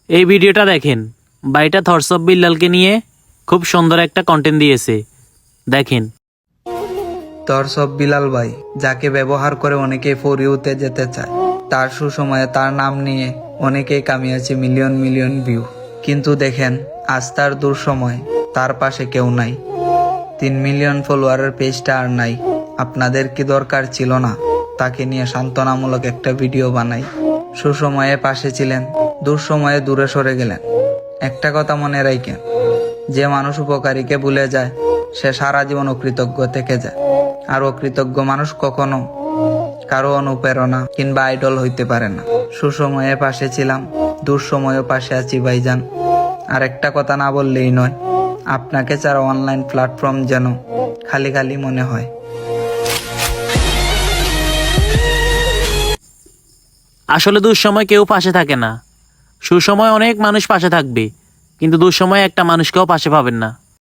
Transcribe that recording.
এই ভিডিওটা দেখেন, ভাইটা থটস অফ বিল্লালকে নিয়ে খুব সুন্দর একটা কন্টেন্ট দিয়েছে, দেখেন। থটস অফ বিলাল ভাই, যাকে ব্যবহার করে অনেকে ফর ইউতে যেতে চায়। তার সুসময়ে তার নাম নিয়ে অনেকেই কামিয়েছে মিলিয়ন মিলিয়ন ভিউ। কিন্তু দেখেন, আজ তার দুঃসময়, তার পাশে কেউ নাই। 3 মিলিয়ন ফলোয়ারের পেজটা আর নাই। আপনাদের কি দরকার ছিল না তাকে নিয়ে সান্ত্বনামূলক একটা ভিডিও বানাই? সুসময়ে পাশে ছিলেন, দুঃসময়ে দূরে সরে গেলেন। একটা কথা মনে রাখেন, যে মানুষ উপকারীকে ভুলে যায় সে সারা জীবন অকৃতজ্ঞ থেকে যায়। আর অকৃতজ্ঞ মানুষ কখনো কারো অনুপ্রেরণা কিংবা আইডল হইতে পারে না। সুসময়ে পাশে ছিলাম, দুঃসময়েও পাশে আছি ভাইজান। আর একটা কথা না বললেই নয়, আপনাকে ছাড়া অনলাইন প্ল্যাটফর্ম যেন খালি খালি মনে হয়। আসলে দুঃসময় কেউ পাশে থাকে না, সুসময় অনেক মানুষ পাশে থাকবে, কিন্তু দুঃসময় একটা মানুষকেও পাশে পাবেন না।